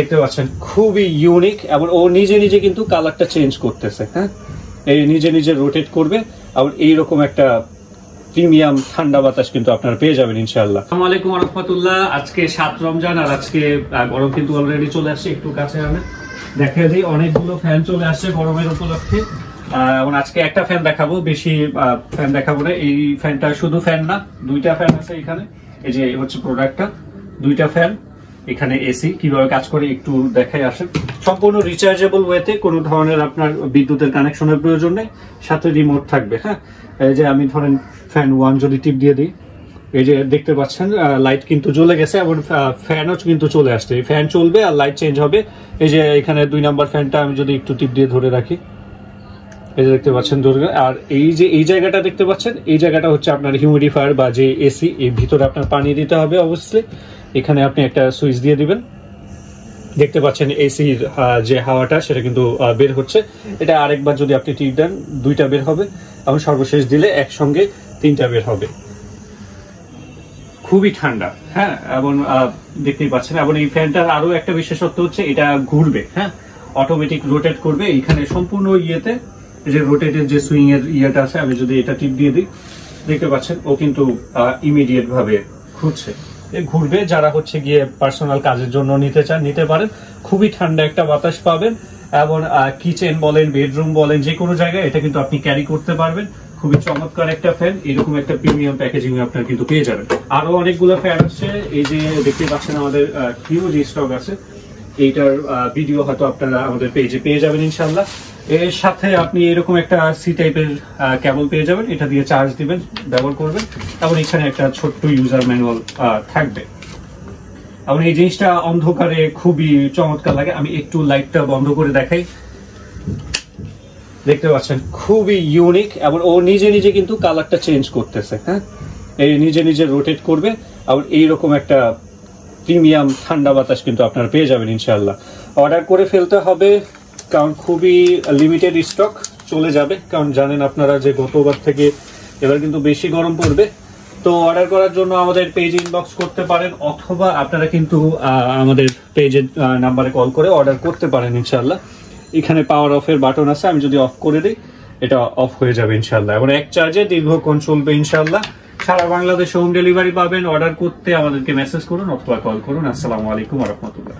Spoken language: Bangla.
দেখতে পাচ্ছেন খুবই ইউনিক এবং ও নিজে নিজে কিন্তু কালারটা চেঞ্জ করতেছে। হ্যাঁ, এই নিজে নিজে রোটেট করবে আর এইরকম একটা প্রিমিয়াম ঠান্ডা বাতাস কিন্তু আপনারা পেয়ে যাবেন ইনশাআল্লাহ। আসসালামু আলাইকুম ওয়া রাহমাতুল্লাহ। আজকে 7 রমজান আর আজকে গরম কিন্তু অলরেডি চলে আসছে। একটু কাছে আমি দেখা দিই, অনেকগুলো ফ্যান চলে আসছে গরমের উপলক্ষে। এবং আজকে একটা ফ্যান দেখাবো, বেশি ফ্যান দেখাবো না। এই ফ্যানটা শুধু ফ্যান না, দুইটা ফ্যান আছে এখানে। এই যে হচ্ছে প্রোডাক্টটা, দুইটা ফ্যান, এখানে এসি কিভাবে কাজ করে একটু দেখাই আসেন। সম্পূর্ণ রিচার্জেবল ওয়েতে, কোনো ধরনের আপনার বিদ্যুতের কানেকশনের প্রয়োজন নেই, সাথে রিমোট থাকবে। হ্যাঁ, এই যে আমি ধরেন ফ্যান 1 যদি টিপ দিয়ে দিই, এই যে দেখতে পাচ্ছেন লাইট কিন্তু জ্বলে গেছে এবং ফ্যানও কিন্তু চলে আসছে। ফ্যান চলবে আর লাইট চেঞ্জ হবে। এই যে এখানে 2 নাম্বার ফ্যানটা আমি যদি একটু টিপ দিয়ে ধরে রাখি, এই যে দেখতে পাচ্ছেন ধরে। আর এই যে এই জায়গাটা দেখতে পাচ্ছেন, এই জায়গাটা হচ্ছে আপনার হিউমিডিফায়ার বা যে এসি, এই ভিতরে আপনার পানি দিতে হবে অবশ্যই। এখানে আপনি একটা সুইচ দিয়ে দিবেন, দেখতে পাচ্ছেন এসির যে হাওয়াটা সেটা কিন্তু বের হচ্ছে। এটা আরেকবার যদি আপনি টিপ দেন 2টা বের হবে এবং সর্বশেষ দিলে একসঙ্গে 3টা বের হবে। খুবই ঠান্ডা। হ্যাঁ, এবং দেখতেই পাচ্ছেন। এবং এই ফ্যানটার আরো একটা বিশেষত্ব হচ্ছে এটা ঘুরবে। হ্যাঁ, অটোমেটিক রোটেট করবে। এখানে সম্পূর্ণ ইয়েতে যে রোটেটের যে সুইং এর ইয়েটা আছে, আমি যদি এটা টিপ দিয়ে দিই, দেখতে পাচ্ছেন ও কিন্তু ইমিডিয়েট ভাবে ঘুরছে, ঘুরবে। যারা হচ্ছে গিয়ে পার্সোনাল কাজের জন্য নিতে চান নিতে পারেন। খুবই ঠান্ডা একটা বাতাস পাবেন এবং কিচেন বলেন, বেডরুম বলেন, যে কোনো জায়গায় এটা কিন্তু আপনি ক্যারি করতে পারবেন। খুবই চমৎকার একটা ফ্যান। এরকম একটা প্রিমিয়াম প্যাকেজিং আপনার কিন্তু পেয়ে যাবেন। আরো অনেকগুলো ফ্যান আছে, এই যে দেখতে পাচ্ছেন আমাদের হিউজ স্টক আছে। এইটার ভিডিও হয়তো আপনারা আমাদের পেজে পেয়ে যাবেন ইনশাল্লাহ। এর সাথে আপনি এরকম একটা সি টাইপের কেবল পেয়ে যাবেন, এটা দিয়ে চার্জ দিবেন, ব্যবহার করবেন। এবং এখানে একটা ছোট্ট ইউজার ম্যানুয়াল থাকবে। এবং এই জিনিসটা অন্ধকারে খুবই চমৎকার লাগে। আমি একটু লাইটটা বন্ধ করে দেখাই, দেখতে পাচ্ছেন খুবই ইউনিক এবং ও নিজে নিজে কিন্তু কালারটা চেঞ্জ করতেছে। হ্যাঁ, এই নিজে নিজে রোটেট করবে এবং এইরকম একটা প্রিমিয়াম ঠান্ডা বাতাস কিন্তু আপনারা পেয়ে যাবেন ইনশাআল্লাহ। অর্ডার করে ফেলতে হবে, কারণ খুবই লিমিটেড স্টক, চলে যাবে। কারণ জানেন আপনারা যে গতবার থেকে এবার কিন্তু বেশি গরম পড়বে। তো অর্ডার করার জন্য আমাদের পেজে ইনবক্স করতে পারেন, অথবা আপনারা কিন্তু আমাদের পেজের নাম্বারে কল করে অর্ডার করতে পারেন ইনশাআল্লাহ। এখানে পাওয়ার অফের বাটন আছে, আমি যদি অফ করে দিই এটা অফ হয়ে যাবে ইনশাআল্লাহ। এবং এক চার্জে দীর্ঘক্ষণ চলবে ইনশাআল্লাহ। সারা বাংলাদেশে হোম ডেলিভারি পাবেন। অর্ডার করতে আমাদেরকে মেসেজ করুন অথবা কল করুন। আসসালামু আলাইকুম ওয়া রাহমাতুল্লাহ।